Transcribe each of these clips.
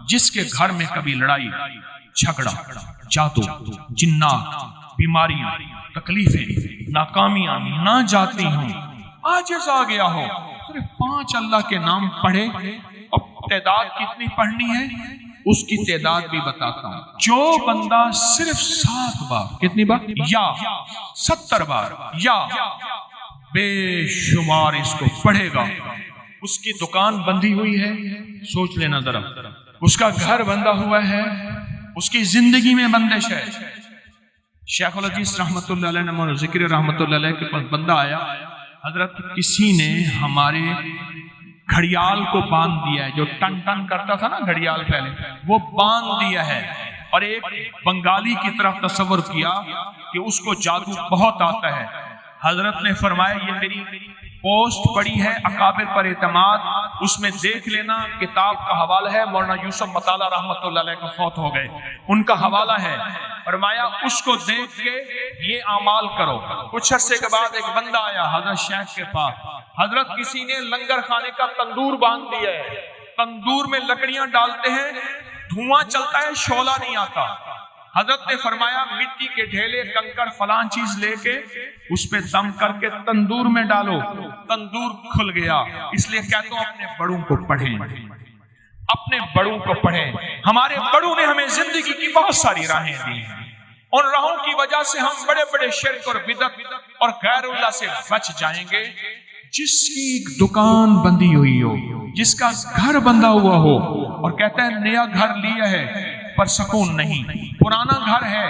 جس کے گھر میں کبھی لڑائی جھگڑا جادو جنات بیماریاں تکلیفیں ناکامیاں نہ جاتی ہوں، عاجز آ گیا ہو، صرف 5 اللہ کے نام پڑھے، اور تعداد کتنی پڑھنی ہے اس کی تعداد بھی بتاتا ہوں۔ جو بندہ صرف 7 بار، کتنی بار؟ یا 70 بار یا بے شمار اس کو پڑھے گا، اس کی دکان بندھی ہوئی ہے، سوچ لینا ذرا، اس کا گھر بندھا ہوا ہے، اس کی زندگی میں بندش ہے۔ شیخ الحدیث رحمت اللہ علیہ نے ذکر رحمت اللہ علیہ کے پاس بندہ آیا، حضرت کسی نے ہمارے گھڑیال کو باندھ دیا ہے، جو ٹن ٹن کرتا تھا نا گھڑیال پہلے، وہ باندھ دیا ہے، اور ایک بنگالی کی طرف تصور کیا کہ اس کو جادو بہت آتا ہے۔ حضرت نے فرمایا یہ میری پوسٹ پڑی ہے اکابر پر اعتماد، اس میں دیکھ لینا، کتاب کا حوالہ ہے، مولانا یوسف مطالعہ رحمت اللہ علیہ کو فوت ہو گئے، ان کا حوالہ ہے۔ فرمایا اس کو دیکھ کے یہ اعمال کرو۔ کچھ عرصے کے بعد ایک بندہ آیا حضرت شیخ کے پاس، حضرت کسی نے لنگر خانے کا تندور باندھ دیا ہے، تندور میں لکڑیاں ڈالتے ہیں، دھواں چلتا ہے، شعلہ نہیں آتا۔ حضرت نے فرمایا مٹی کے ڈھیلے کنکر فلان چیز لے کے اس پہ دم کر کے تندور میں ڈالو، تندور کھل گیا۔ اس لیے کہتا ہوں اپنے بڑوں کو پڑھیں، اپنے بڑوں کو پڑھیں۔ ہمارے بڑوں نے ہمیں زندگی کی بہت ساری راہیں دی ہیں، ان راہوں کی وجہ سے ہم بڑے بڑے شرک اور بدعت اور غیر اللہ سے بچ جائیں گے۔ جس کی دکان بندی ہوئی ہو، جس کا گھر بندھا ہوا ہو، اور کہتا ہے نیا گھر لیا ہے پر سکون نہیں، پرانا گھر ہے،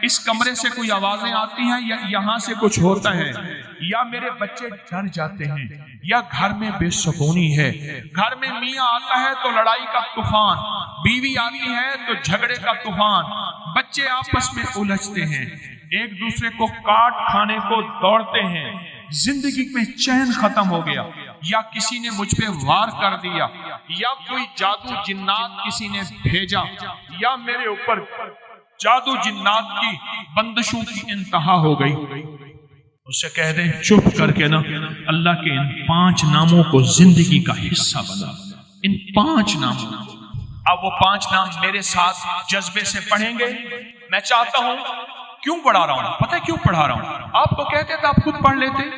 اس کمرے سے کوئی آوازیں آتی ہیں یا یہاں سے کچھ ہوتا ہے، یا میرے بچے ڈر جاتے ہیں، یا گھر میں بے سکونی ہے، گھر میں میاں آتا ہے تو لڑائی کا طوفان، بیوی آتی ہے تو جھگڑے کا طوفان، بچے آپس میں الجھتے ہیں، ایک دوسرے کو کاٹ کھانے کو دوڑتے ہیں، زندگی میں چین ختم ہو گیا، یا کسی نے مجھ پہ وار کر دیا، یا کوئی جادو جنات کسی نے بھیجا، یا میرے اوپر جادو جنات کی بندشوں کی انتہا ہو گئی۔ اسے کہہ دیں چپ کر کے نا اللہ کے ان 5 ناموں کو زندگی کا حصہ بنا، ان 5 ناموں۔ اب وہ 5 نام میرے ساتھ جذبے سے پڑھیں گے۔ میں چاہتا ہوں، کیوں پڑھا رہا ہوں؟ پتہ ہے کیوں پڑھا رہا ہوں؟ آپ تو کہتے تھے آپ خود پڑھ لیتے،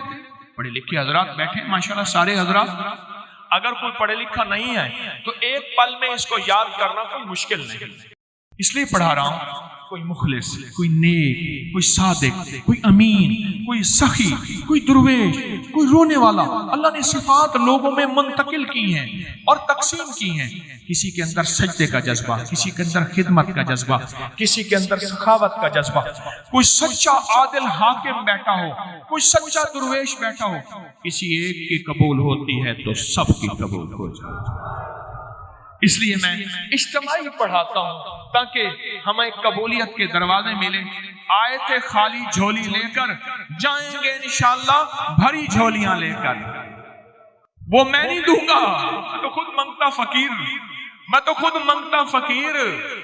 پڑھے لکھے حضرات بیٹھے ماشاءاللہ سارے حضرات، اگر کوئی پڑھے لکھا نہیں ہے تو ایک پل میں اس کو یاد کرنا کوئی مشکل نہیں، اس لیے پڑھا رہا ہوں۔ کوئی مخلص، کوئی نیک، کوئی صادق، کوئی امین، کوئی سخی، کوئی درویش، کوئی رونے والا، اللہ نے صفات لوگوں میں منتقل کی ہیں اور تقسیم کی ہیں۔ کسی کے اندر سجدے کا جذبہ، کسی کے اندر خدمت کا جذبہ، کسی کے اندر سخاوت کا جذبہ، کوئی سچا عادل حاکم بیٹھا ہو، کوئی سچا درویش بیٹھا ہو، کسی ایک کی قبول ہوتی ہے تو سب کی قبول ہو جائے۔ اس لیے میں اجتماعی پڑھاتا ہوں تاکہ ہمیں قبولیت کے دروازے ملے۔ آیت خالی جھولی لے کر جائیں گے انشاءاللہ بھری جھولیاں لے کر، وہ میں نہیں دوں گا، میں تو خود منگتا فقیر، میں تو خود منگتا فقیر۔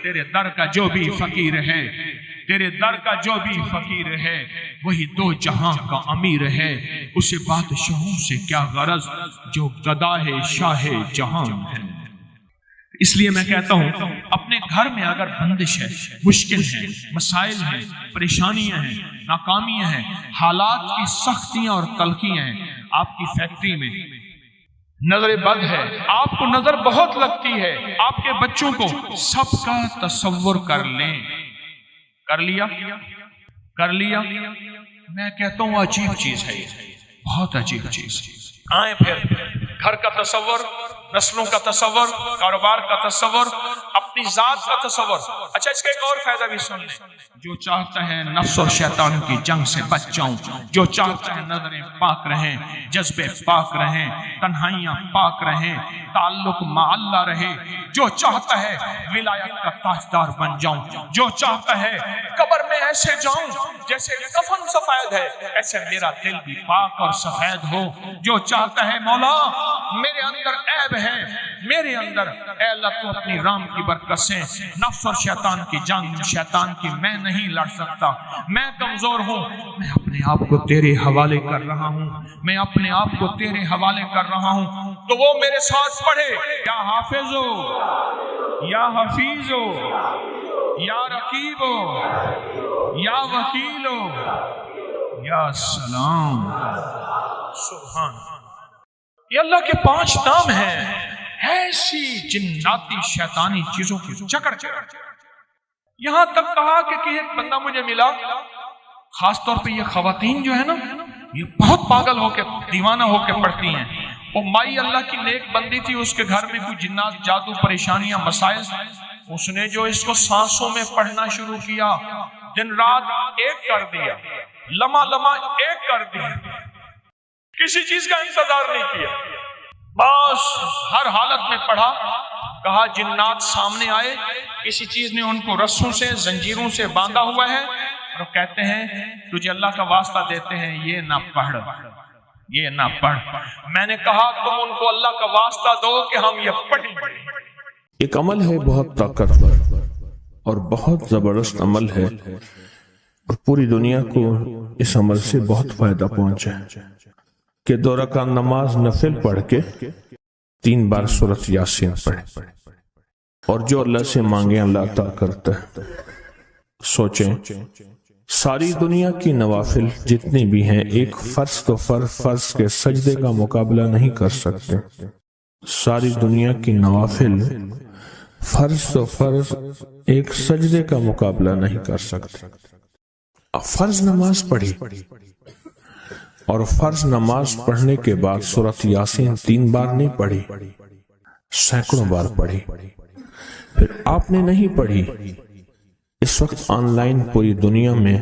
تیرے در کا جو بھی فقیر ہے، تیرے در کا جو بھی فقیر ہے، وہی 2 جہاں کا امیر ہے، اسے بادشاہوں سے کیا غرض جو گدا ہے شاہ جہان ہے۔ اس لیے میں کہتا ہوں اپنے گھر میں اگر بندش ہے، مشکل ہے، مسائل ہیں، پریشانیاں ہیں، ناکامیاں ہیں، حالات کی سختیاں اور تلخیاں ہیں، آپ کی فیکٹری میں نظر بد ہے، آپ کو نظر بہت لگتی ہے، آپ کے بچوں کو، سب کا تصور کر لیں۔ کر لیا؟ کر لیا؟ میں کہتا ہوں عجیب چیز ہے، بہت عجیب چیز۔ آئیں پھر گھر کا تصور، نسلوں کا تصور، کاروبار کا تصور، اپنی ذات کا تصور۔ اچھا اس کا ایک اور فائدہ بھی سن لیں، جو چاہتا ہے نفس اور شیطان کی جنگ سے بچ جاؤں، جو چاہتا ہے نظریں پاک رہیں، جذبے پاک رہیں، تنہائیاں پاک رہیں، تعلق مع اللہ رہے، جو چاہتا ہے ولایت کا تاجدار بن جاؤں، جو چاہتا ہے قبر میں ایسے جاؤں جیسے کفن سفید ہے، ایسے میرا دل بھی پاک اور سفید ہو، جو چاہتا ہے مولا میرے اندر عیب ہے، میرے اندر اے اللہ تو اپنی رام کی برکت سے نفس اور شیطان کی جنگ، شیطان کی میں نہیں لڑ سکتا، میں کمزور ہوں، میں اپنے آپ کو تیرے حوالے کر رہا ہوں، میں اپنے آپ کو تیرے حوالے کر رہا ہوں، تو وہ میرے ساتھ پڑھے، یا حافظو یا حفیظو یا رقیبو یا وکیلو یا سلام۔ سبحان، یہ اللہ کے 5 نام ہیں، ایسی جناتی شیطانی چیزوں کی جکڑ کے یہاں تک کہا کہ ایک بندہ مجھے ملا، خاص طور پہ یہ خواتین جو ہے نا، یہ بہت پاگل ہو کے دیوانہ ہو کے پڑھتی ہیں۔ وہ مائی اللہ کی نیک بندی تھی، اس کے گھر میں کوئی جنات، جادو، پریشانیاں، مسائل، اس نے جو اس کو سانسوں میں پڑھنا شروع کیا، دن رات ایک کر دیا، لمحہ لمحہ ایک کر دیا، کسی چیز کا انتظار نہیں کیا، بس ہر حالت میں پڑھا۔ کہا جنات سامنے آئے، کسی چیز نے ان کو رسوں سے، زنجیروں سے باندھا ہوا ہے، اور کہتے ہیں تجھے اللہ کا واسطہ دیتے ہیں یہ نہ پڑھ، یہ نہ پڑھ۔ میں نے کہا تم ان کو اللہ کا واسطہ دو کہ ہم یہ پڑھیں۔ ایک عمل ہے بہت طاقتور اور بہت زبردست عمل ہے، اور پوری دنیا کو اس عمل سے بہت فائدہ پہنچا ہے کہ 2 رکعت نماز نفل پڑھ کے 3 بار سورۃ یاسین پڑھے، اور جو اللہ سے مانگے اللہ عطا کرتا ہے۔ سوچیں، ساری دنیا کی نوافل جتنی بھی ہیں، ایک فرض تو فرض کے سجدے کا مقابلہ نہیں کر سکتے۔ ساری دنیا کی نوافل فرض تو فرض ایک سجدے کا مقابلہ نہیں کر سکتے۔ فرض نماز پڑھی، اور فرض نماز پڑھنے کے بعد سورۃ یاسین 3 بار نہیں پڑھی، سینکڑوں بار پڑھی۔ پھر آپ نے نہیں پڑھی، اس وقت آن لائن پوری دنیا میں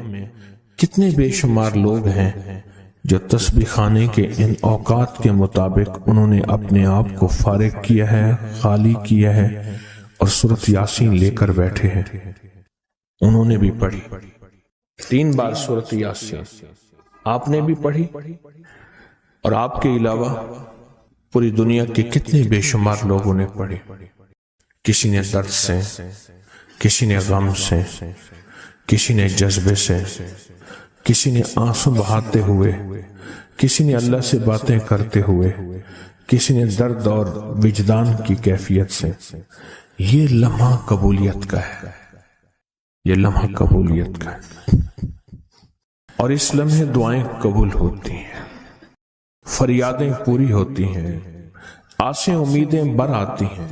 کتنے بے شمار لوگ ہیں جو تسبیح خانے کے ان اوقات کے مطابق انہوں نے اپنے آپ کو فارغ کیا ہے، خالی کیا ہے، اور سورۃ یاسین لے کر بیٹھے ہیں۔ انہوں نے بھی پڑھی 3 بار سورۃ یاسین، آپ نے بھی پڑھی، اور آپ کے علاوہ پوری دنیا کے کتنے بے شمار لوگوں نے پڑھی۔ کسی نے درد سے، کسی نے غم سے، کسی نے جذبے سے، کسی نے آنسو بہاتے ہوئے، کسی نے اللہ سے باتیں کرتے ہوئے، کسی نے درد اور وجدان کی کیفیت سے۔ یہ لمحہ قبولیت کا ہے، یہ لمحہ قبولیت کا ہے، اور اس لمحے دعائیں قبول ہوتی ہیں، فریادیں پوری ہوتی ہیں، آسیں امیدیں بر آتی ہیں۔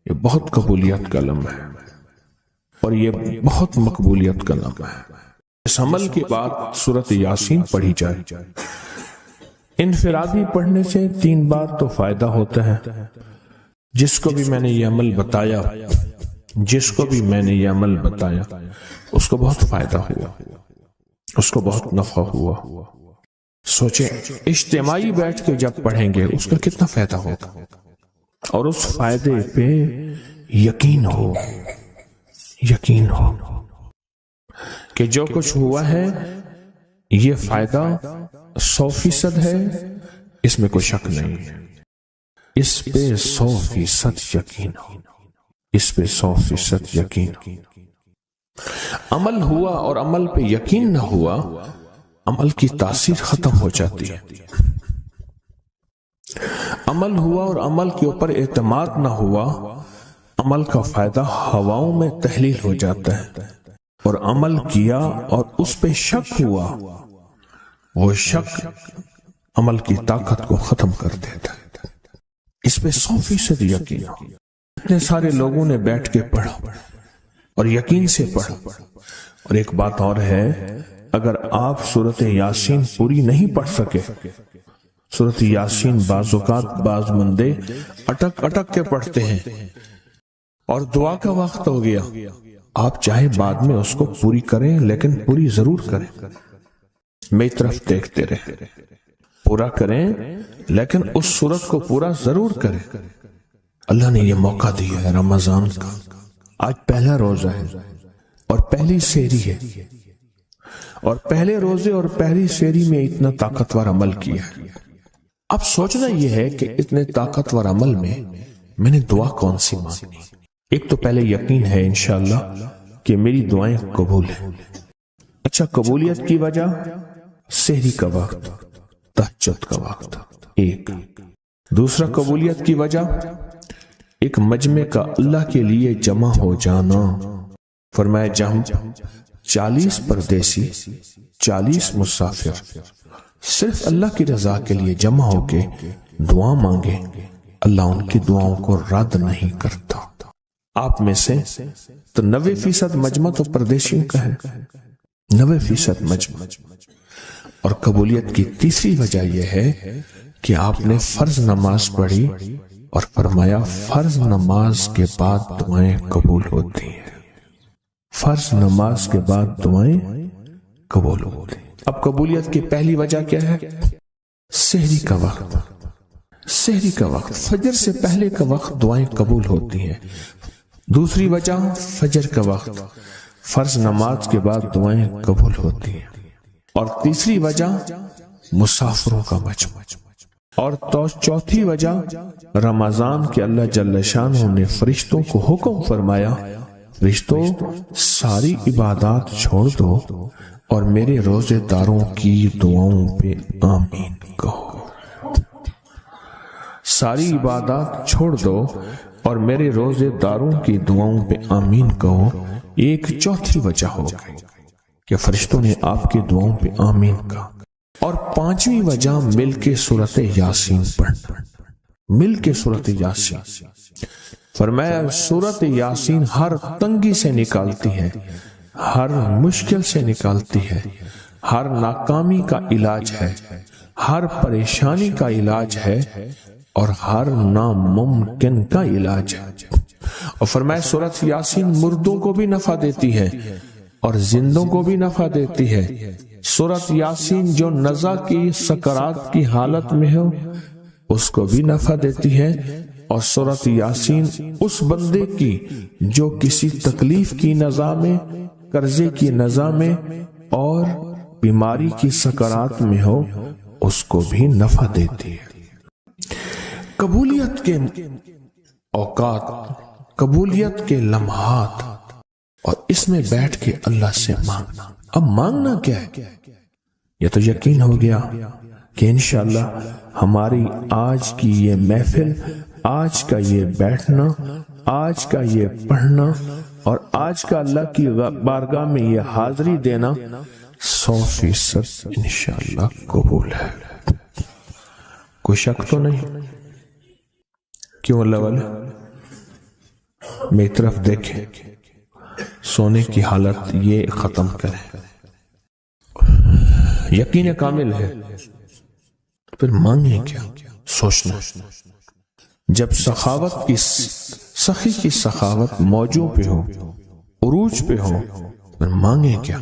یہ بہت قبولیت کا لمحہ ہے، اور یہ بہت مقبولیت کا لمحہ ہے۔ اس عمل کے بعد سورۃ یاسین پڑھی جائے۔ انفرادی پڑھنے سے 3 بار تو فائدہ ہوتا ہے۔ جس کو بھی میں نے یہ عمل بتایا، جس کو بھی میں نے یہ عمل بتایا، اس کو بہت فائدہ ہوا، اس کو بہت نفع ہوا۔ سوچیں، اجتماعی بیٹھ کے جب پڑھیں گے اس کا کتنا فائدہ ہوگا، اور اس فائدے پہ یقین ہو، یقین ہو کہ جو کچھ ہوا ہے یہ فائدہ 100% ہے، اس میں کوئی شک نہیں ہے، اس پہ 100% یقین ہو، اس پہ 100% یقین ہو۔ عمل ہوا اور عمل پہ یقین نہ ہوا، عمل کی تاثیر ختم ہو جاتی ہے۔ عمل ہوا اور عمل کے اوپر اعتماد نہ ہوا، عمل کا فائدہ ہواؤں میں تحلیل ہو جاتا ہے، اور عمل کیا اور اس پہ شک ہوا، وہ شک عمل کی طاقت کو ختم کر دیتا ہے۔ اس پہ 100% یقین ہو۔ اتنے سارے لوگوں نے بیٹھ کے پڑھا اور یقین سے پڑھا۔ اور ایک بات اور ہے، اگر آپ سورۃ یاسین پوری نہیں پڑھ سکے، سورۃ یاسین بعض اوقات بعض بندے اٹک اٹک کے پڑھتے ہیں، اور دعا کا وقت ہو گیا، آپ چاہے بعد میں اس کو پوری کریں، لیکن پوری ضرور کریں، میری طرف دیکھتے رہیں، پورا کریں، لیکن اس سورت کو پورا ضرور کریں۔ اللہ نے یہ موقع دیا ہے رمضان کا، آج پہلا روزہ ہے اور پہلی سحری ہے، اور پہلے روزے اور پہلی سحری میں اتنا طاقتور عمل کیا ہے۔ اب سوچنا یہ ہے کہ اتنے طاقتور عمل میں نے دعا کون سی مانگی؟ ایک تو پہلے یقین ہے انشاءاللہ کہ میری دعائیں قبول ہیں۔ اچھا، قبولیت کی وجہ سحری کا وقت، تہجد کا وقت، ایک۔ دوسرا قبولیت کی وجہ ایک مجمع کا اللہ کے لیے جمع ہو جانا۔ فرمایا جہاں 40 پردیسی 40 مسافر صرف اللہ کی رضا کے لیے جمع ہو کے دعا مانگے، اللہ ان کی دعاؤں کو رد نہیں کرتا۔ آپ میں سے تو 90% مجمع تو پردیسیوں کا ہے، 90% مجمع۔ اور قبولیت کی تیسری وجہ یہ ہے کہ آپ نے فرض نماز پڑھی اور فرمایا فرض نماز کے بعد دعائیں قبول ہوتی ہیں، فرض نماز کے بعد دعائیں قبول ہوتی ہیں۔ اب قبولیت کی پہلی وجہ کیا ہے؟ سحری کا وقت، سحری کا وقت، فجر سے پہلے کا وقت دعائیں قبول ہوتی ہیں۔ دوسری وجہ فجر کا وقت، فرض نماز کے بعد دعائیں قبول ہوتی ہیں۔ اور تیسری وجہ مسافروں کا مجمع۔ اور چوتھی وجہ رمضان کے اللہ جل شانہ نے فرشتوں کو حکم فرمایا، فرشتوں ساری عبادات چھوڑ دو اور میرے روزے داروں کی دعاؤں پہ آمین کہو۔ ساری عبادات چھوڑ دو اور میرے روزے داروں کی دعاؤں پہ آمین کہو۔ ایک چوتھی وجہ ہو گئی کہ فرشتوں نے آپ کی دعاؤں پہ آمین کہا۔ اور پانچویں وجہ مل کے سورۃ یاسین پڑھنا، مل کے سورۃ یاسین۔ فرمایا سورۃ یاسین ہر تنگی سے نکالتی ہے، ہر مشکل سے نکالتی ہے، ہر ناکامی کا علاج ہے، ہر پریشانی کا علاج ہے اور ہر ناممکن کا علاج ہے۔ اور فرمایا سورۃ یاسین مردوں کو بھی نفع دیتی ہے اور زندوں کو بھی نفع دیتی ہے۔ سورۃ یاسین جو نزع کی سکرات کی حالت میں ہو اس کو بھی نفع دیتی ہے، اور سورۃ یاسین اس بندے کی جو کسی تکلیف کی نزع میں، قرضے کی نزع میں اور بیماری کی سکرات میں ہو اس کو بھی نفع دیتی ہے۔ قبولیت کے اوقات، قبولیت کے لمحات، اور اس میں بیٹھ کے اللہ سے مانگنا۔ اب مانگنا کیا ہے؟ یہ تو یقین ہو گیا کہ انشاءاللہ ہماری آج کی یہ محفل، آج کا یہ بیٹھنا، آج کا یہ پڑھنا اور آج کا اللہ کی بارگاہ میں یہ حاضری دینا 100% انشاءاللہ قبول ہے۔ کوئی شک تو نہیں؟ کیوں اللہ والے میری طرف دیکھیں، سونے کی حالت یہ ختم کریں، یقین کامل ہے، پھر مانگیں کیا؟ سوچنا۔ جب سخاوت کی سخی کی سخاوت موجوں پہ ہو، عروج پہ ہو، پھر مانگیں کیا؟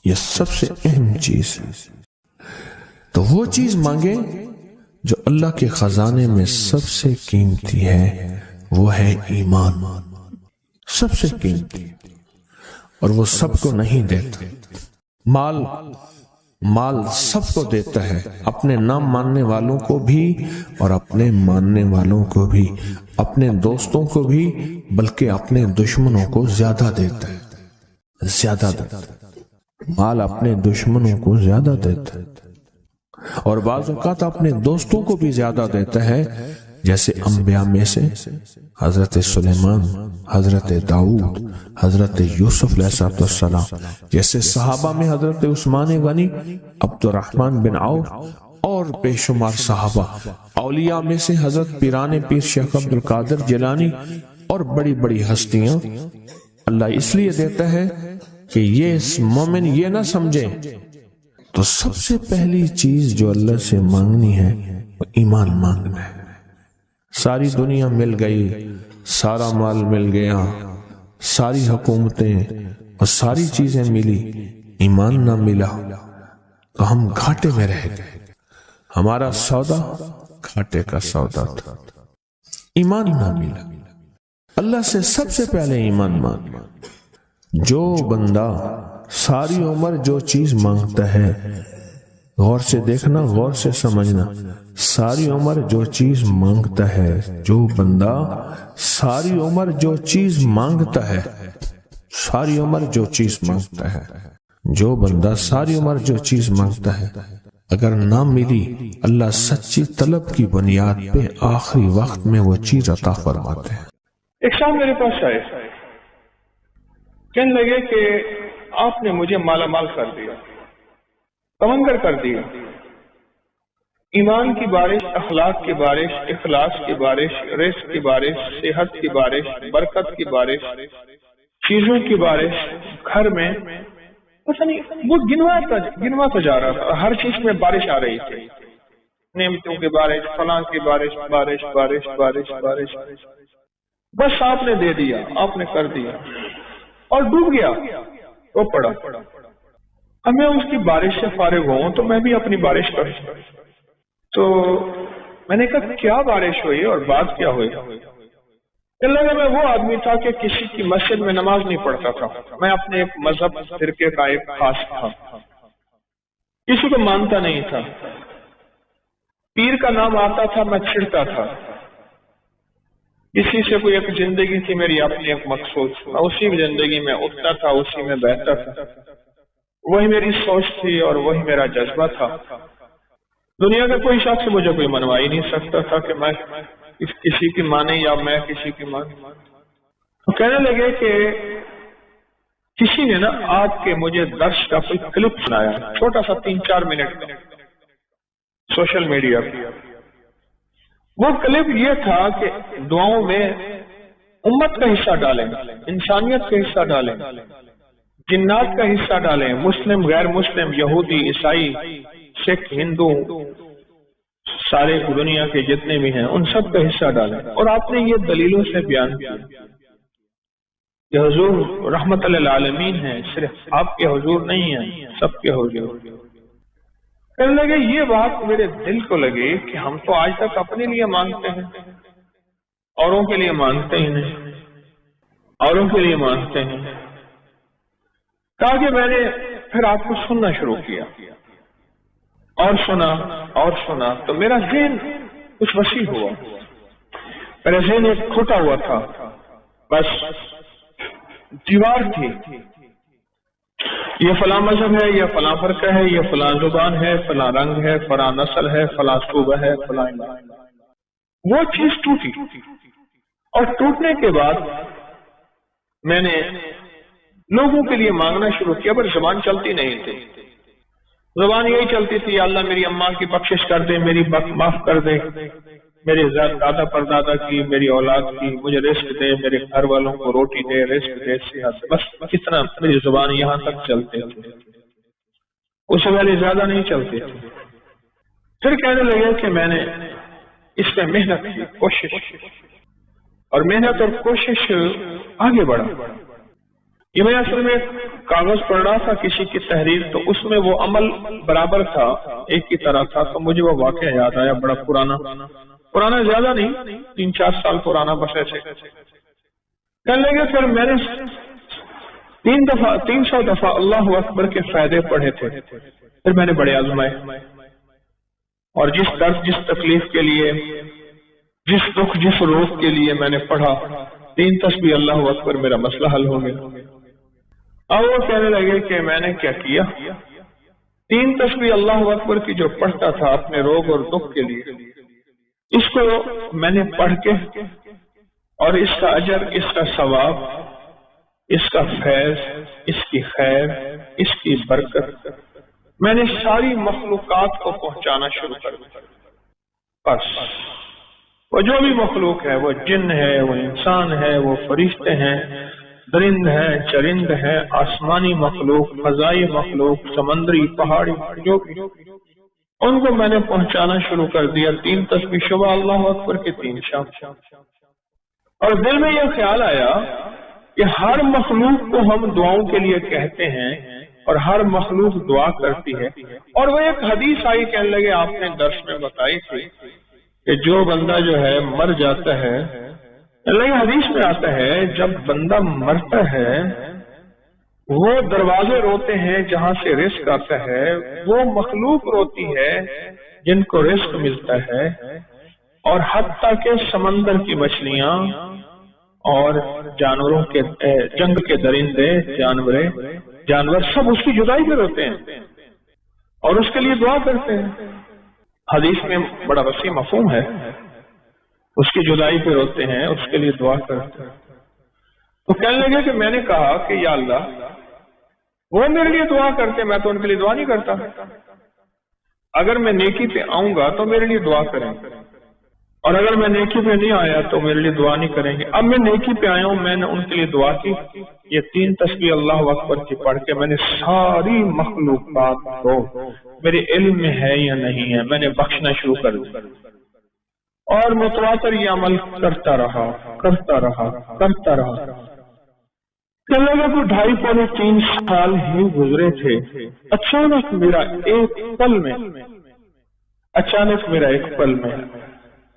یہ سب سے اہم چیز ہے۔ تو وہ چیز مانگیں جو اللہ کے خزانے میں سب سے قیمتی ہے، وہ ہے ایمان، سب سے قیمتی، اور وہ سب کو نہیں دیتا۔ مال سب کو دیتا ہے، اپنے نہ ماننے والوں کو بھی اور اپنے ماننے والوں کو بھی، اپنے دوستوں کو بھی، بلکہ اپنے دشمنوں کو زیادہ دیتا ہے، زیادہ دیتا ہے۔ مال اپنے دشمنوں کو زیادہ دیتا ہے اور بعض اوقات اپنے دوستوں کو بھی زیادہ دیتا ہے، جیسے انبیاء میں سے حضرت سلیمان، حضرت داؤد، حضرت یوسف علیہ السلام، جیسے صحابہ میں حضرت عثمان غنی، عبد الرحمن بن عوف اور بے شمار صحابہ، اولیاء میں سے حضرت پیران پیر شیخ عبد القادر جیلانی اور بڑی بڑی ہستیاں۔ اللہ اس لیے دیتا ہے کہ یہ مومن یہ نہ سمجھے، تو سب سے پہلی چیز جو اللہ سے مانگنی ہے وہ ایمان مانگنا ہے۔ ساری دنیا مل گئی، سارا مال مل گیا، ساری حکومتیں اور ساری چیزیں ملی، ایمان نہ ملا تو ہم گھاٹے میں رہ گئے۔ ہمارا سودا گھاٹے کا سودا تھا، ایمان نہ ملا۔ اللہ سے سب سے پہلے ایمان مانگنا۔ جو بندہ ساری عمر جو چیز مانگتا ہے، غور سے دیکھنا، غور سے سمجھنا، ساری عمر جو چیز مانگتا ہے، جو بندہ ساری عمر جو چیز مانگتا ہے، ساری عمر جو چیز مانگتا ہے، جو بندہ ساری عمر جو چیز مانگتا ہے، اگر نہ ملی اللہ سچی طلب کی بنیاد پہ آخری وقت میں وہ چیز عطا فرماتے ہیں۔ ایک شام میرے پاس آئے، کہنے لگے کہ آپ نے مجھے مالا مال کر دیا، تمنگر کر دیا، ایمان کی بارش، اخلاق کی بارش، اخلاص کی بارش، رزق کی بارش، صحت کی بارش، برکت کی بارش، چیزوں کی بارش، گھر میں پتہ نہیں وہ گنواتا جا رہا تھا، ہر چیز میں بارش آ رہی تھی، نعمتوں کی بارش، فلاں کی بارش، بارش بارش بارش بارش، بس آپ نے دے دیا، آپ نے کر دیا اور ڈوب گیا، وہ پڑا۔ اب میں اس کی بارش سے فارغ ہوں تو میں بھی اپنی بارش کروں، تو میں نے کہا کیا بارش ہوئی اور بات کیا ہوئی؟ اللہ میں وہ آدمی تھا کہ کسی کی مسجد میں نماز نہیں پڑھتا تھا، میں اپنے ایک مذہب فرقے کا ایک خاص تھا، کسی کو مانتا نہیں تھا، پیر کا نام آتا تھا میں چھڑتا تھا، کسی سے کوئی ایک زندگی تھی میری اپنی ایک مقصود، میں اسی زندگی میں اٹھتا تھا، اسی میں بہتا تھا، وہی میری سوچ تھی اور وہی میرا جذبہ تھا۔ دنیا کا کوئی شخص مجھے کوئی منوا ہی نہیں سکتا تھا کہ میں کسی کی مانے یا میں کسی کی مانے۔ تو کہنے لگے کہ کسی نے نا آپ کے مجھے درس کا کوئی کلپ سنایا، چھوٹا سا 3-4 منٹ کا، سوشل میڈیا پہ۔ وہ کلپ یہ تھا کہ دعاؤں میں امت کا حصہ ڈالیں، انسانیت کا حصہ ڈالیں، جنات کا حصہ ڈالیں، مسلم غیر مسلم، یہودی عیسائی سکھ ہندو سارے دنیا کے جتنے بھی ہیں ان سب کا حصہ ڈالیں، اور آپ نے یہ دلیلوں سے بیان کیا کہ حضور رحمت للعالمین ہیں، صرف آپ کے حضور نہیں ہیں، سب کے حضور۔ کہنے لگے یہ بات میرے دل کو لگی کہ ہم تو آج تک اپنے لیے مانگتے ہیں، اوروں کے لیے مانگتے ہی نہیں، اوروں کے لیے مانگتے ہیں۔ کہا کہ میں نے پھر آپ کو سننا شروع کیا اور سنا تو میرا ذہن کچھ وسیع ہوا، میرا ذہن ایک کھٹا ہوا تھا، بس دیوار تھی، یہ فلاں مذہب ہے، یہ فلاں فرقہ ہے، یہ فلاں زبان ہے، فلاں رنگ ہے، فلاں نسل ہے، فلاں صوبہ ہے، فلاں۔ وہ چیز ٹوٹی، اور ٹوٹنے کے بعد میں نے لوگوں کے لیے مانگنا شروع کیا، پر زبان چلتی نہیں تھی، زبان یہی چلتی تھی اللہ میری اماں کی بخشش کر دے، میری معاف کر دے، میرے دادا پردادا کی، میری اولاد کی، مجھے رزق دے، میرے گھر والوں کو روٹی دے، رزق دے، صحت، بس کتنا میری زبان یہاں تک چلتے تھے، اس سے پہلے زیادہ نہیں چلتے تھے۔ پھر کہنے لگے کہ میں نے اس میں محنت کی، کوشش، اور محنت اور کوشش آگے بڑھا۔ یہ میں اصل میں کاغذ پڑھ رہا تھا کسی کی تحریر، تو اس میں وہ عمل برابر تھا، ایک کی طرح تھا، تو مجھے وہ واقعہ یاد آیا، بڑا پرانا زیادہ نہیں، 3-4 سال پرانا بس ایسے۔ کہنے لگے پھر میں نے 300 دفعہ اللہ اکبر کے فائدے پڑھے تھے، پھر میں نے بڑے آزمائے، اور جس درد جس تکلیف کے لیے، جس دکھ جس روگ کے لیے میں نے پڑھا، 3 تسبیح اللہ اکبر، میرا مسئلہ حل ہو گیا۔ اب وہ کہنے لگے کہ میں نے کیا کیا، 3 تسبیح اللہ اکبر کی جو پڑھتا تھا اپنے روگ اور دکھ کے لیے، اس کو میں نے پڑھ کے، اور اس کا اجر، اس کا ثواب، اس کا فیض، اس کی خیر، اس کی برکت میں نے ساری مخلوقات کو پہنچانا شروع کر دیا۔ بس وہ جو بھی مخلوق ہے، وہ جن ہے، وہ انسان ہے، وہ فرشتے ہیں، درند ہے، چرند ہے، آسمانی مخلوق، فضائی مخلوق، سمندری، پہاڑی، جو بھی، ان کو میں نے پہنچانا شروع کر دیا۔ 3 تسبیح صبح اللہ اکبر کے 3 شام، اور دل میں یہ خیال آیا کہ ہر مخلوق کو ہم دعاؤں کے لیے کہتے ہیں اور ہر مخلوق دعا کرتی ہے، اور وہ ایک حدیث آئی، کہنے لگے آپ نے درس میں بتائی تھی کہ جو بندہ جو ہے مر جاتا ہے، اللہ حدیث میں آتا ہے جب بندہ مرتا ہے وہ دروازے روتے ہیں جہاں سے رزق آتا ہے، وہ مخلوق روتی ہے جن کو رزق ملتا ہے، اور حتیٰ کہ سمندر کی مچھلیاں اور جانوروں کے جنگ کے درندے، جانور سب اس کی جدائی پہ روتے ہیں۔ اور اس کے لیے دعا کرتے ہیں. حدیث میں بڑا وسیع مفہوم ہے. اس کی جدائی پہ روتے ہیں، اس کے لیے دعا کرتے ہیں. تو کہنے لگے کہ میں نے کہا کہ یا اللہ، وہ میرے لیے دعا کرتے، میں تو ان کے لیے دعا نہیں کرتا. اگر میں نیکی پہ آؤں گا تو میرے لیے دعا کریں گے، اور اگر میں نیکی پہ نہیں آیا تو میرے لیے دعا نہیں کریں گے. اب میں نیکی پہ آیا ہوں، میں نے ان کے لیے دعا کی. یہ 3 تسبیح اللہ اکبر کی پڑھ کے میں نے ساری مخلوقات کو، میرے علم میں ہے یا نہیں ہے، میں نے بخشنا شروع کر دیا. اور متواتر یہ عمل کرتا رہا. چلو کو 2.5-3 سال ہی گزرے تھے. اچانک میرا ایک پل میں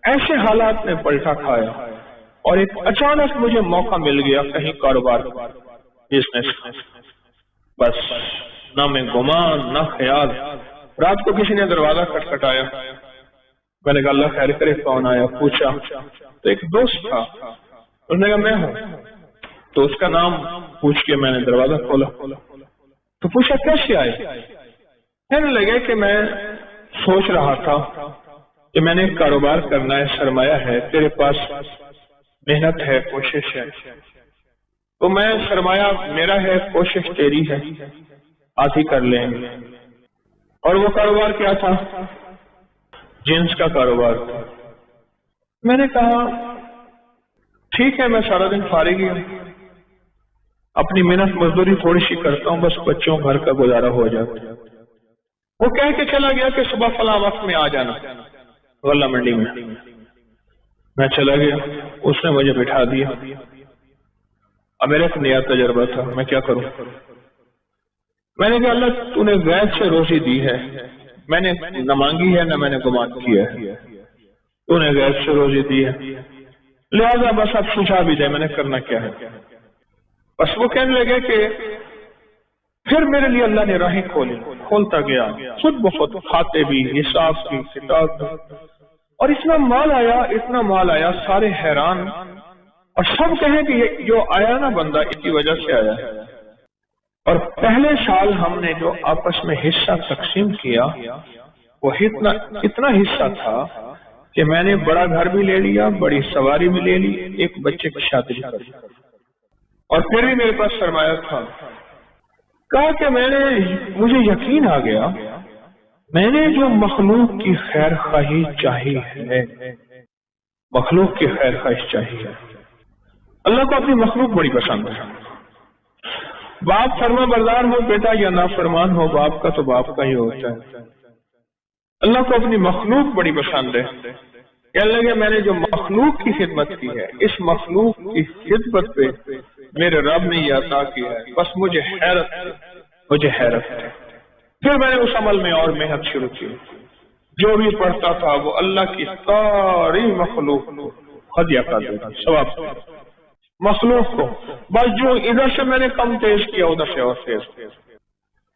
ایسے حالات نے پلٹا کھایا، اور ایک اچانک مجھے موقع مل گیا کہیں کاروبار بزنس. بس نہ میں گمان نہ خیال. رات کو کسی نے دروازہ کھٹکھٹایا. میں نے کہا اللہ خیر کرے، کون آیا؟ پوچھا تو ایک دوست تھا. اس نے کہا میں ہوں. تو اس کا نام پوچھ کے میں نے دروازہ کھولا. تو پوچھا کیسے آئے؟ کہنے لگے کہ میں سوچ رہا تھا کہ میں نے کاروبار کرنا ہے، سرمایہ ہے، تیرے پاس محنت ہے، کوشش ہے، تو میں سرمایہ میرا ہے، کوشش تیری ہے، آج ہی کر لیں گے. اور وہ کاروبار کیا تھا؟ جنس کا کاروبار تھا. میں نے کہا ٹھیک ہے، میں سارا دن فارغ ہی ہوں، اپنی محنت مزدوری تھوڑی سی کرتا ہوں، بس بچوں گھر کا گزارا ہو جاتا. وہ کہہ کے چلا گیا کہ صبح فلاں وقت میں آ جانا غلہ منڈی میں. میں چلا گیا، اس نے مجھے بٹھا دیا. اب میرا ایک نیا تجربہ تھا، میں کیا کروں؟ میں نے کہا اللہ تو نے غیب سے روزی دی ہے، میں نے نہ مانگی ہے نہ میں نے گمان کیا ہے، تو نے غیب سے روزی دی ہے، لہذا بس اب سجھا بھی دے، میں نے کرنا کیا ہے. بس وہ کہنے لگے کہ پھر میرے لیے اللہ نے راہیں کھولتا گیا، خود بخود کھاتے بھی، حساب کی کتاب، اور اتنا مال آیا، سارے حیران، اور سب کہیں کہ یہ جو آیا نا بندہ اس کی وجہ سے آیا ہے. اور پہلے سال ہم نے جو آپس میں حصہ تقسیم کیا وہ اتنا حصہ تھا کہ میں نے بڑا گھر بھی لے لیا، بڑی سواری بھی لے لی، ایک بچے کی شادی کر لی، اور پھر بھی میرے پاس سرمایہ تھا. کہا کہ مجھے یقین آ گیا، میں نے جو مخلوق کی خیر خواہی چاہی ہے، مخلوق کی خیر خواہش چاہیے. اللہ کو اپنی مخلوق بڑی پسند ہے. باپ فرما بردار ہو بیٹا یا نافرمان ہو باپ کا تو باپ کا ہی ہوتا ہے. اللہ کو اپنی مخلوق بڑی پسند ہے. کہنے لگے میں نے جو مخلوق کی خدمت کی ہے، اس مخلوق کی خدمت پہ میرے رب نے یہ عطا کیا ہے، بس مجھے حیرت ہے. پھر میں نے اس عمل میں اور محنت شروع کی. جو بھی پڑھتا تھا وہ اللہ کی ساری مخلوق کو ہدیہ کر دیتا، ثواب مخلوق کو. بس جو ادھر سے میں نے کم تیز کیا ادھر سے اور تیز،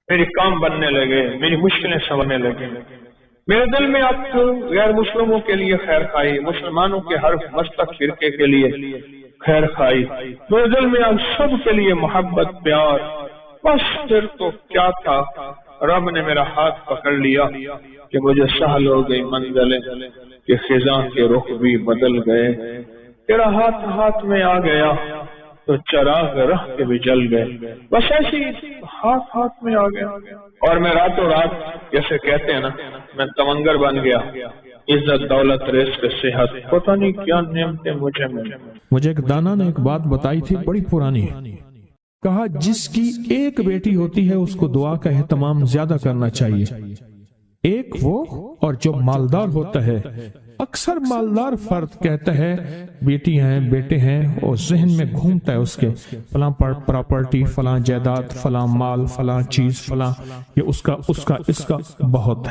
میری کام بننے لگے، میری مشکلیں سننے لگے. میرے دل میں اب غیر مسلموں کے لیے خیر خواہی، مسلمانوں کے ہر مسلک فرقے کے لیے خیر خواہی، میرے دل میں اب سب کے لیے محبت پیار. بس پھر تو کیا تھا، رب نے میرا ہاتھ پکڑ لیا کہ مجھے سہل ہو گئی منزلیں کہ خزاں کے رخ بھی بدل گئے. تیرا ہاتھ میں آ گیا تو چراغ رہ کے بھی جل گئے. بس ایسی ہاتھ میں آ گیا، اور میں راتوں رات جیسے کہتے ہیں نا، میں تمنگر بن گیا. عزت دولت رزق صحت پتہ نہیں کیا نعمتیں مجھے ایک دانا نے ایک بات بتائی تھی بڑی پرانی. کہا جس کی ایک بیٹی ہوتی ہے اس کو دعا کا اہتمام زیادہ کرنا چاہیے. ایک وہ اور جو مالدار ہوتا ہے، اکثر مالدار فرد کہتا ہے بیٹی ہیں بیٹے ہیں، اور ذہن میں گھومتا ہے اس کے فلاں پراپرٹی، فلاں جائیداد، فلاں مال، فلاں چیز، فلاں یہ اس کا بہت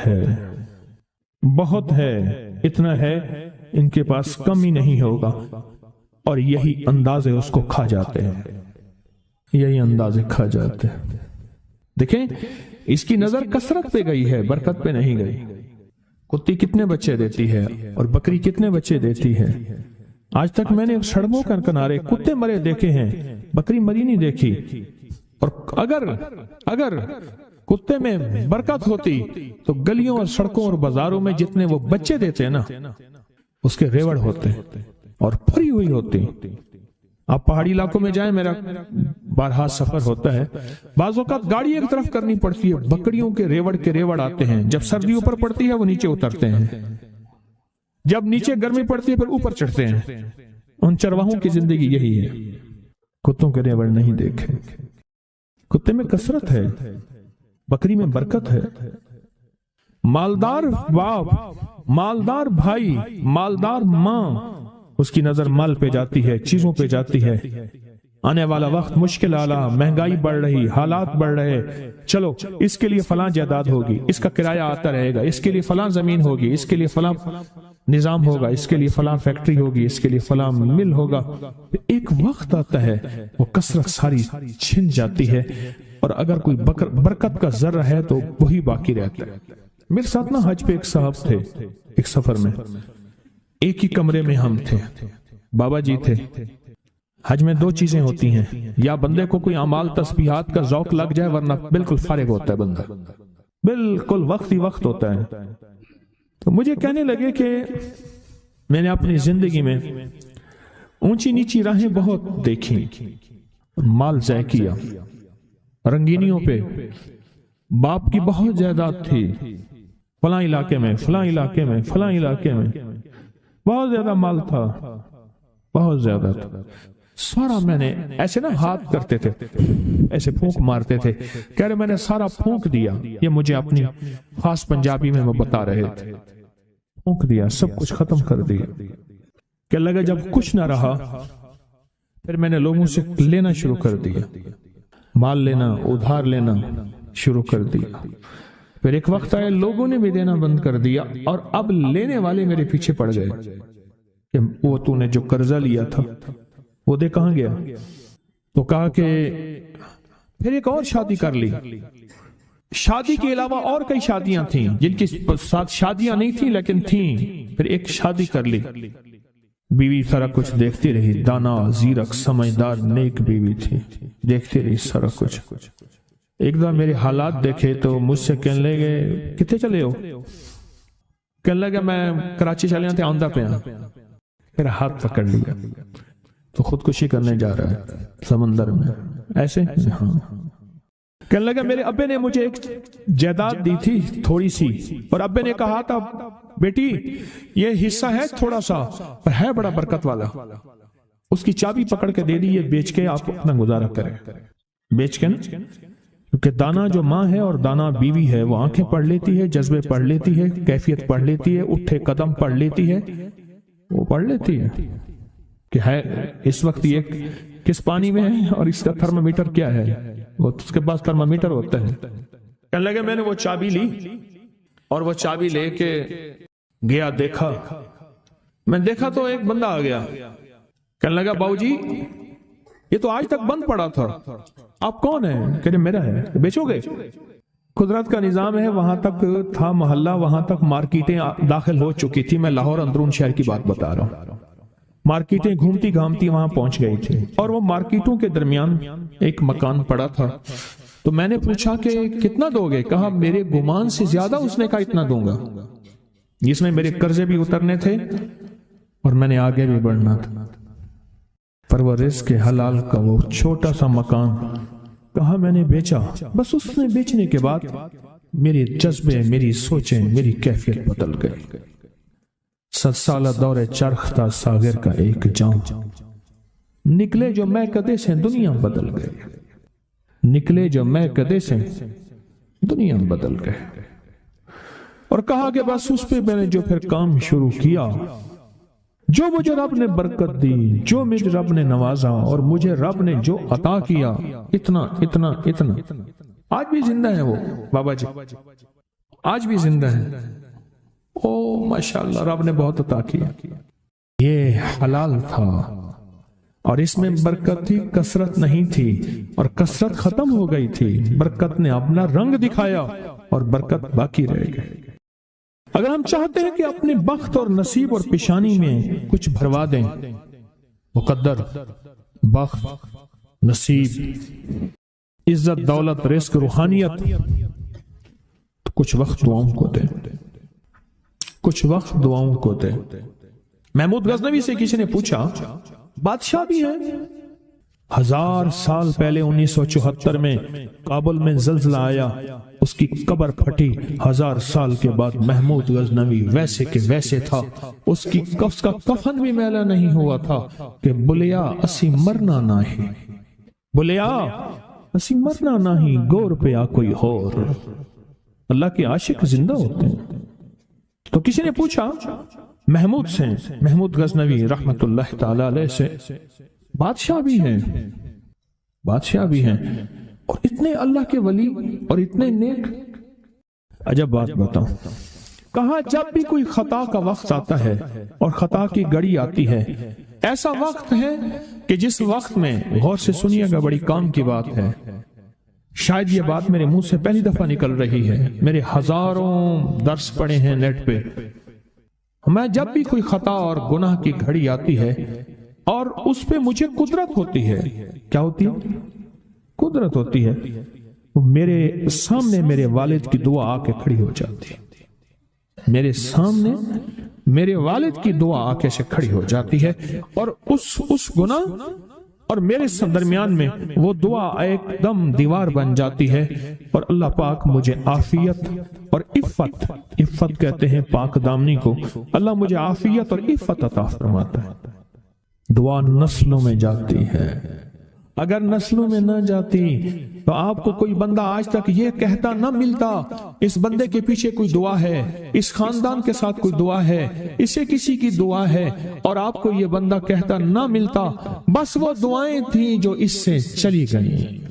ہے، اتنا ہے ان کے پاس کم ہی نہیں ہوگا. اور یہی اندازے اس کو کھا جاتے ہیں. دیکھیں اس کی نظر کثرت پہ گئی ہے، برکت پہ نہیں گئی. کتی کتنے بچے دیتی ہے اور بکری کتنے بچے دیتی ہے. آج تک میں نے سڑکوں کے کنارے کتے مرے دیکھے ہیں، بکری مری نہیں دیکھی. اور اگر کتے میں برکت ہوتی تو گلیوں اور سڑکوں اور بازاروں میں جتنے وہ بچے دیتے ہیں نا اس کے ریوڑ ہوتے اور پھری ہوئی ہوتی. آپ پہاڑی علاقوں میں جائیں، میرا بارہا سفر ہوتا ہے، بعض اوقات گاڑی ایک طرف کرنی پڑتی ہے، بکریوں کے ریوڑ آتے ہیں، جب سردی اوپر پڑتی ہے وہ نیچے اترتے ہیں، جب نیچے گرمی پڑتی ہے پھر اوپر چڑھتے ہیں. ان چرواہوں کی زندگی یہی ہے. کتوں کے ریوڑ نہیں دیکھے. کتے میں کثرت ہے، بکری میں برکت ہے. مالدار باپ، مالدار بھائی، مالدار ماں، اس کی نظر مال پہ جاتی ہے، چیزوں پہ جاتی ہے. آنے والا وقت مشکل آلا، مہنگائی بڑھ رہی، حالات بڑھ رہے، چلو اس کے لیے فلاں جائیداد ہوگی، اس کا کرایہ آتا رہے گا، اس کے لیے فلاں زمین ہوگی، اس کے لیے فلاں نظام ہوگا، اس کے لیے فلاں فیکٹری ہوگی، اس کے لیے فلاں مل ہوگا. ایک وقت آتا ہے وہ کثرت ساری چھن جاتی ہے، اور اگر کوئی برکت کا ذرہ ہے تو وہی باقی رہتا ہے. میرے ساتھ نا حج پہ ایک صاحب تھے، ایک سفر میں ایک ہی کمرے میں ہم تھے، بابا جی تھے. حج میں دو چیزیں ہوتی ہیں، یا بندے کو کوئی اعمال تسبیحات کا ذوق لگ جائے ورنہ بالکل فارغ ہوتا ہے بندہ، بالکل وقت ہی وقت ہوتا ہے. تو مجھے کہنے لگے کہ میں نے اپنی زندگی میں اونچی نیچی راہیں بہت دیکھی، مال ضائع کیا، رنگینیوں پہ باپ کی بہت جائیداد تھی، فلاں علاقے میں فلاں علاقے میں فلاں علاقے میں بہت زیادہ مال تھا، بہت زیادہ تھا. سارا میں نے ایسے نا ہاتھ کرتے تھے، ایسے پھونک مارتے تھے، کہہ رہے میں نے سارا پھونک دیا. یہ مجھے اپنی خاص پنجابی میں وہ بتا رہے تھے، پھونک دیا، سب کچھ ختم کر دیا. کہ لگا جب کچھ نہ رہا پھر میں نے لوگوں سے لینا شروع کر دیا، مال لینا، ادھار لینا شروع کر دیا. پھر ایک وقت آیا لوگوں نے بھی دینا بند کر دیا، اور اب لینے والے میرے پیچھے پڑ گئے کہ وہ تو نے جو قرضہ لیا تھا وہ دے کہاں گیا. تو کہا کہ پھر ایک اور شادی کر لی. شادی کے علاوہ اور کئی شادیاں تھیں جن کی ساتھ شادیاں نہیں تھیں لیکن تھیں. پھر ایک شادی کر لی. بیوی سارا کچھ دیکھتی رہی، دانا، زیرک، سمجھدار، نیک بیوی تھی، دیکھتی رہی سارا کچھ. ایک دفعہ میرے حالات دیکھے تو مجھ سے کہنے لگے کتنے چلے ہو؟ کہنے لگا میں کراچی چلے تھے، آندہ پہ ہاں. پھر ہاتھ پکڑ لیا تو خودکشی کرنے جا رہا ہے سمندر میں ایسے. ہاں. کہنے لگا میرے ابے نے مجھے ایک جائیداد دی تھی تھوڑی سی، اور ابے نے کہا تھا بیٹی یہ حصہ ہے تھوڑا سا پر ہے بڑا برکت والا، اس کی چابی پکڑ کے دے دی، یہ بیچ کے آپ اپنا گزارا کریں. بیچ کے نا، کیونکہ دانا جو ماں ہے اور دانا بیوی ہے وہ آنکھیں پڑھ لیتی ہے، جذبے پڑھ لیتی ہے، کیفیت پڑھ لیتی ہے، اٹھے قدم پڑھ لیتی ہے، وہ پڑھ لیتی ہے کہ ہے اس وقت یہ کس پانی میں ہے اور اس کا تھرمامیٹر کیا ہے. وہ اس کے پاس تھرمامیٹر ہوتا ہے. کہنے لگے میں نے وہ چابی لی اور وہ چابی لے کے گیا، دیکھا، میں دیکھا تو ایک بندہ آ گیا. کہنے لگا باؤ جی یہ تو آج تک بند پڑا تھا، آپ کون ہیں؟ کہ میرا ہے. بیچو گے؟ قدرت کا نظام ہے، وہاں تک تھا محلہ، وہاں تک مارکیٹیں داخل ہو چکی تھی. میں لاہور اندرون شہر کی بات بتا رہا ہوں. مارکیٹیں گھومتی گھامتی وہاں پہنچ گئی تھی، اور وہ مارکیٹوں کے درمیان ایک مکان پڑا تھا. تو میں نے پوچھا کہ کتنا دو گے؟ کہا میرے گمان سے زیادہ. اس نے کہا اتنا دوں گا. جس میں میرے قرضے بھی اترنے تھے اور میں نے آگے بھی بڑھنا تھا. پر وہ رزق حلال کا وہ چھوٹا سا مکان کہا میں نے بیچا. بس اس نے بیچنے کے بعد میرے جذبے، میری سوچیں، میری کیفیت بدل گئی. 7 سالہ دور چرخ تھا ساغر کا ایک جام، نکلے جو میں کدے سے دنیا بدل گئے، نکلے جو میں کدے سے دنیا بدل گئے. اور کہا کہ بس اس پہ میں نے جو پھر کام شروع کیا، جو مجھے رب نے برکت دی، جو مجھے رب نے نوازا، اور مجھے رب نے جو عطا کیا، اتنا اتنا اتنا. آج بھی زندہ ہے وہ بابا جی، آج بھی زندہ ہے. او ماشاءاللہ رب نے بہت عطا کیا. یہ حلال تھا اور اس میں برکت تھی، کثرت نہیں تھی، اور کثرت ختم ہو گئی تھی. برکت نے اپنا رنگ دکھایا اور برکت باقی رہ گئی. اگر ہم چاہتے ہیں کہ اپنے بخت اور نصیب اور پیشانی میں کچھ بھروا دیں، مقدر، بخت، نصیب، عزت، دولت، رزق، روحانیت، کچھ وقت دعاؤں کو دے، کچھ وقت دعاؤں کو دے۔ محمود غزنوی سے کسی نے پوچھا بادشاہ بھی ہے، 1000 سال پہلے 1974 میں کابل میں زلزلہ آیا، اس کی قبر پھٹی، 1000 سال کے بعد محمود غزنوی ویسے کے ویسے تھا، اس کا کفن بھی میلا نہیں ہوا تھا کہ بلیا اسی مرنا نہ ہی، بلیا اسی مرنا نہ ہی، گور پہ آ کوئی اور۔ اللہ کے عاشق زندہ ہوتے ہیں۔ تو کسی نے پوچھا محمود سے، محمود غزنوی رحمت اللہ تعالی علیہ سے، بادشاہ بھی ہیں، بادشاہ بھی ہیں، اور اتنے اللہ کے ولی اور اتنے نیک۔ عجب بات بتاؤں، کہا جب بھی کوئی خطا کا وقت آتا ہے اور خطا کی گھڑی آتی ہے، ایسا وقت ہے کہ جس وقت میں، غور سے سنیے گا، بڑی کام کی بات ہے، شاید یہ بات میرے منہ سے پہلی دفعہ نکل رہی ہے، میرے ہزاروں درس پڑے ہیں نیٹ پہ، میں جب بھی کوئی خطا اور گناہ کی گھڑی آتی ہے اور اس پہ مجھے قدرت ہوتی ہے، کیا ہوتی ہے؟ قدرت ہوتی ہے، میرے سامنے میرے والد کی دعا آ کے کھڑی ہو جاتی ہے، میرے سامنے میرے والد کی دعا آ کے سے کھڑی ہو جاتی ہے، اور اس گناہ اور میرے درمیان میں وہ دعا ایک دم دیوار بن جاتی ہے، اور اللہ پاک مجھے عافیت اور عفت کہتے ہیں پاک دامنی کو، اللہ مجھے عافیت اور عفت عطا فرماتا ہے۔ دعا نسلوں میں جاتی ہے، اگر نسلوں میں نہ جاتی تو آپ کو کوئی بندہ آج تک یہ کہتا نہ ملتا اس بندے کے پیچھے کوئی دعا ہے، اس خاندان کے ساتھ کوئی دعا ہے، اسے کسی کی دعا ہے، اور آپ کو یہ بندہ کہتا نہ ملتا، بس وہ دعائیں تھیں جو اس سے چلی گئیں۔